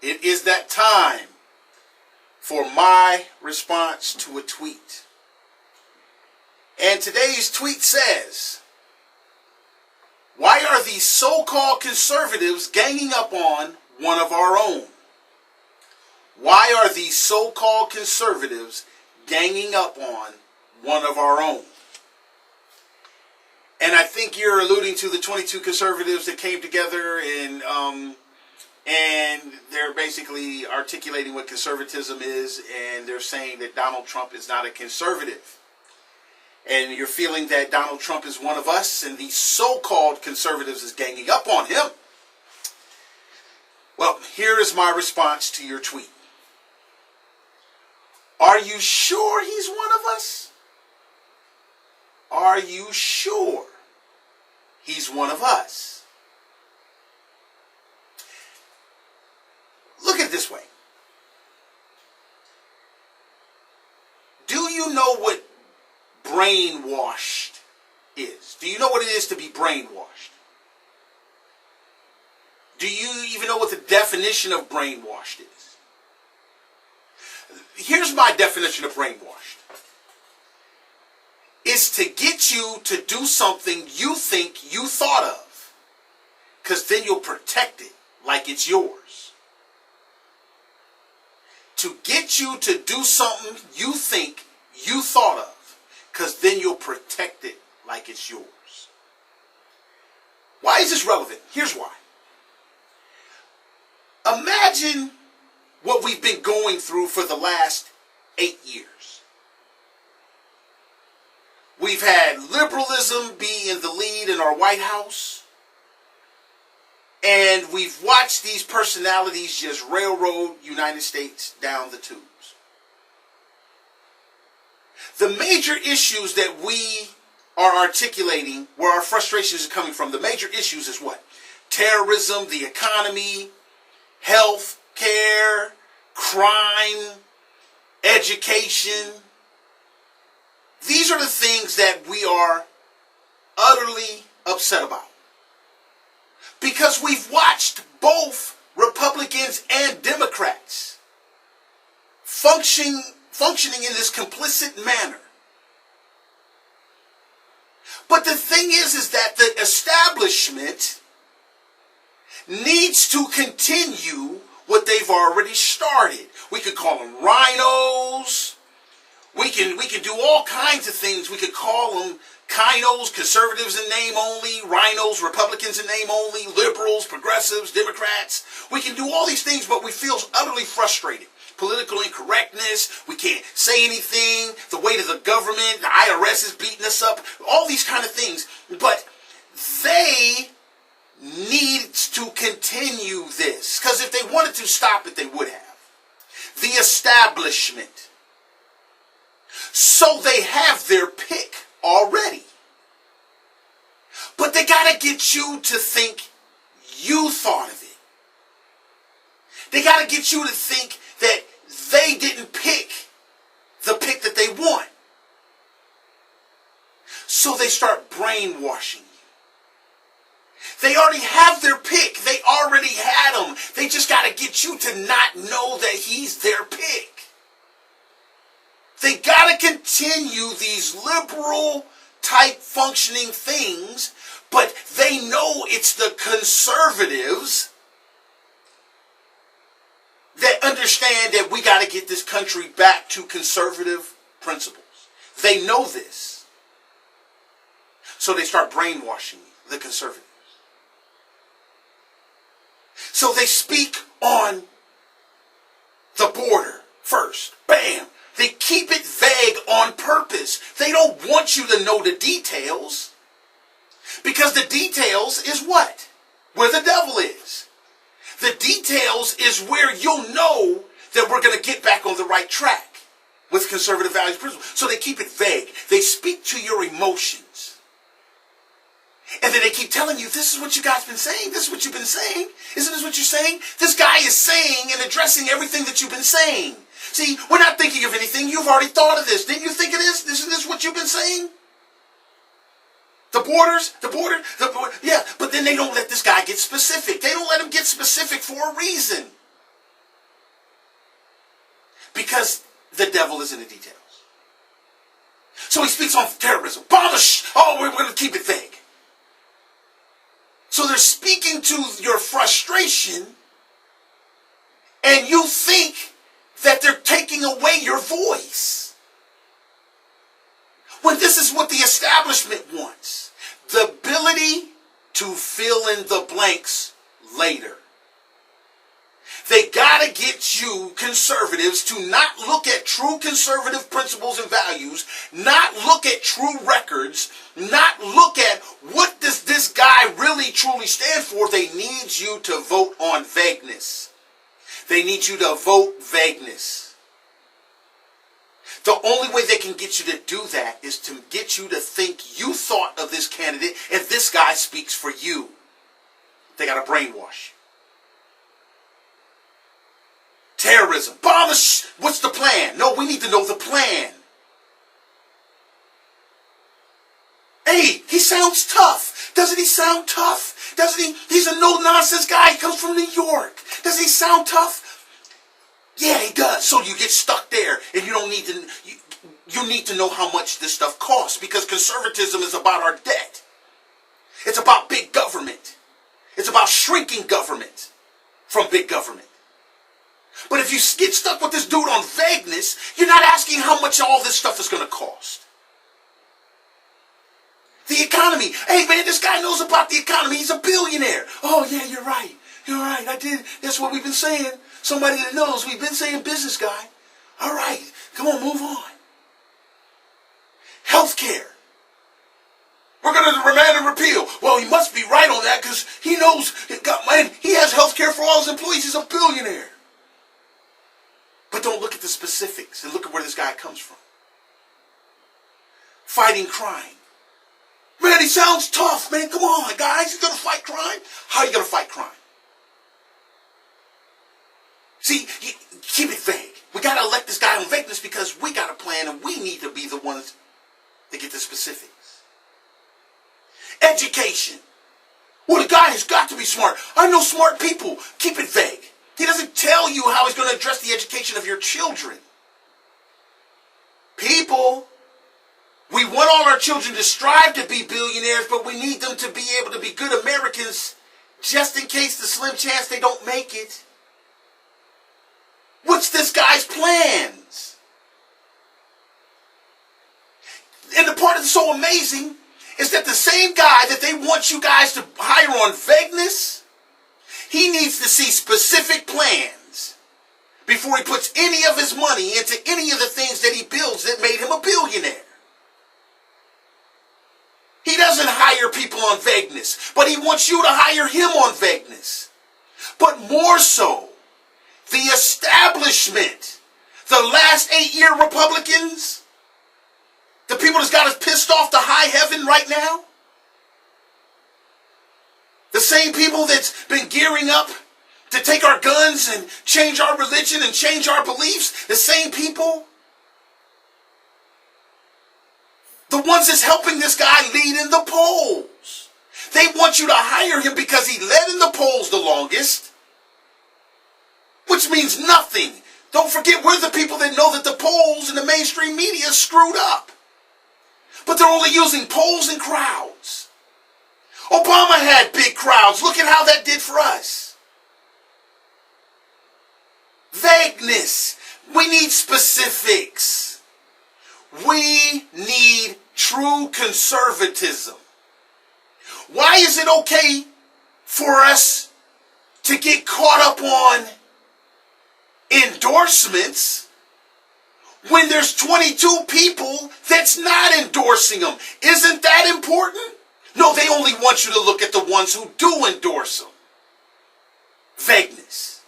It is that time for my response to a tweet. And today's tweet says, why are these so-called conservatives ganging up on one of our own? Why are these so-called conservatives ganging up on one of our own? And I think you're alluding to the 22 conservatives that came together and they're basically articulating what conservatism is, and they're saying that Donald Trump is not a conservative. And you're feeling that Donald Trump is one of us, and these so-called conservatives is ganging up on him. Well, here is my response to your tweet. Are you sure he's one of us? Are you sure he's one of us? Look at it this way. Do you know what brainwashed is? Do you know what it is to be brainwashed? Do you even know what the definition of brainwashed is? Here's my definition of brainwashed. It's to get you to do something you think you thought of, because then you'll protect it like it's yours. To get you to do something you think you thought of, because then you'll protect it like it's yours. Why is this relevant? Here's why. Imagine what we've been going through for the last 8 years. We've had liberalism be in the lead in our White House, and we've watched these personalities just railroad United States down the tubes. The major issues that we are articulating, where our frustrations are coming from, the major issues is what? Terrorism, the economy, health care, crime, education. These are the things that we are utterly upset about. Because we've watched both Republicans and Democrats functioning in this complicit manner. But the thing is that the establishment needs to continue what they've already started. We could call them rhinos. We can do all kinds of things. We could call them kinos, conservatives in name only, rhinos, Republicans in name only, liberals, progressives, Democrats. We can do all these things, but we feel utterly frustrated. Political incorrectness, we can't say anything, the weight of the government, the IRS is beating us up, all these kind of things. But they need to continue this, because if they wanted to stop it, they would have. The establishment. So they have their pick already. But they got to get you to think you thought of it. They got to get you to think that they didn't pick the pick that they want. So they start brainwashing you. They already have their pick. They already had him. They just got to get you to not know that he's their pick. They got to continue these liberal type functioning things, but they know it's the conservatives that understand that we got to get this country back to conservative principles. They know this. So they start brainwashing the conservatives. So they speak on the border first. Bam! They keep it vague on purpose. They don't want you to know the details. Because the details is what? Where the devil is. The details is where you'll know that we're going to get back on the right track with conservative values and principles. So they keep it vague. They speak to your emotions. And then they keep telling you, this is what you guys been saying. This is what you've been saying. Isn't this what you're saying? This guy is saying and addressing everything that you've been saying. See, we're not thinking of anything. You've already thought of this. Didn't you think of this? Isn't this what you've been saying? The border. Yeah, but then they don't let this guy get specific. They don't let him get specific for a reason. because the devil is in the details. So he speaks on terrorism. Oh, we're going to keep it vague. So they're speaking to your frustration, and you think that they're taking away your voice. When this is what the establishment wants. The ability to fill in the blanks later. They gotta get you conservatives to not look at true conservative principles and values, not look at true records, not look at what does this guy really truly stand for. They need you to vote on vagueness. They need you to vote vagueness. The only way they can get you to do that is to get you to think you thought of this candidate and this guy speaks for you. They gotta brainwash you. Terrorism. What's the plan? No, we need to know the plan. Hey, he sounds tough. Doesn't he sound tough? Doesn't he? He's a no-nonsense guy. He comes from New York. Does he sound tough? Yeah, he does. So you get stuck there, and you don't need to. You need to know how much this stuff costs, because conservatism is about our debt. It's about big government. It's about shrinking government from big government. But if you get stuck with this dude on vagueness, you're not asking how much all this stuff is going to cost. The economy. Hey, man, this guy knows about the economy. He's a billionaire. Oh, yeah, you're right. You're right. I did. That's what we've been saying. Somebody that knows. We've been saying business guy. All right. Come on, move on. Healthcare. We're going to remand and repeal. Well, he must be right on that because he knows, man, he has healthcare for all his employees. He's a billionaire. But don't look at the specifics and look at where this guy comes from. Fighting crime. Man, he sounds tough, man. Come on, guys. You're going to fight crime? How are you going to fight crime? See, keep it vague. We got to elect this guy on vagueness because we got a plan and we need to be the ones that get the specifics. Education. Well, the guy has got to be smart. I know smart people. Keep it vague. He doesn't tell you how he's going to address the education of your children. People, we want all our children to strive to be billionaires, but we need them to be able to be good Americans just in case the slim chance they don't make it. What's this guy's plans? And the part that's so amazing is that the same guy that they want you guys to hire on vagueness, he needs to see specific plans before he puts any of his money into any of the things that he builds that made him a billionaire. He doesn't hire people on vagueness, but he wants you to hire him on vagueness. But more so, the establishment, the last 8-year Republicans, the people that's got us pissed off to high heaven right now, the same people that's been gearing up to take our guns and change our religion and change our beliefs, the same people, the ones that's helping this guy lead in the polls. They want you to hire him because he led in the polls the longest, which means nothing. Don't forget, we're the people that know that the polls and the mainstream media screwed up. But they're only using polls and crowds. Obama had big crowds. Look at how that did for us. Vagueness. We need specifics. We need true conservatism. Why is it okay for us to get caught up on endorsements when there's 22 people that's not endorsing them? Isn't that important? No, they only want you to look at the ones who do endorse them. Vagueness.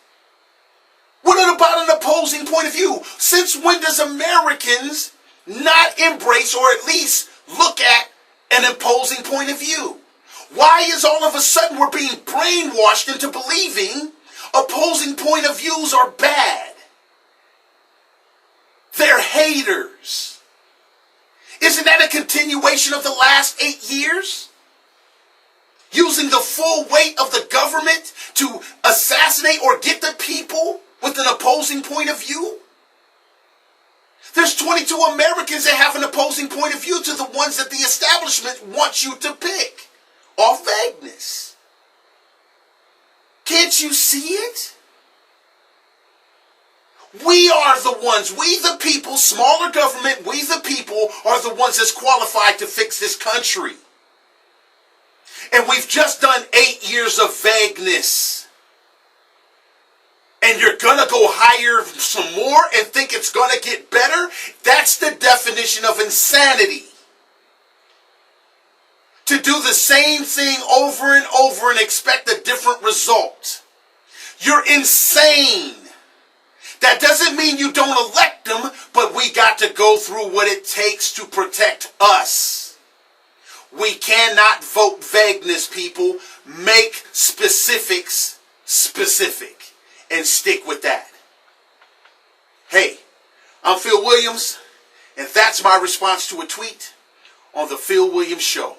What about an opposing point of view? Since when does Americans not embrace or at least look at an opposing point of view? Why is all of a sudden we're being brainwashed into believing opposing point of views are bad? They're haters. Isn't that a continuation of the last 8 years? Using the full weight of the government to assassinate or get the people with an opposing point of view? There's 22 Americans that have an opposing point of view to the ones that the establishment wants you to pick off vagueness. Can't you see it? We are the ones, we the people, smaller government, we the people are the ones that's qualified to fix this country. And we've just done 8 years of vagueness. And you're going to go hire some more and think it's going to get better? That's the definition of insanity. To do the same thing over and over and expect a different result. You're insane. That doesn't mean you don't elect them, but we got to go through what it takes to protect us. We cannot vote vagueness, people. Make specifics specific and stick with that. Hey, I'm Phil Williams, and that's my response to a tweet on The Phil Williams Show.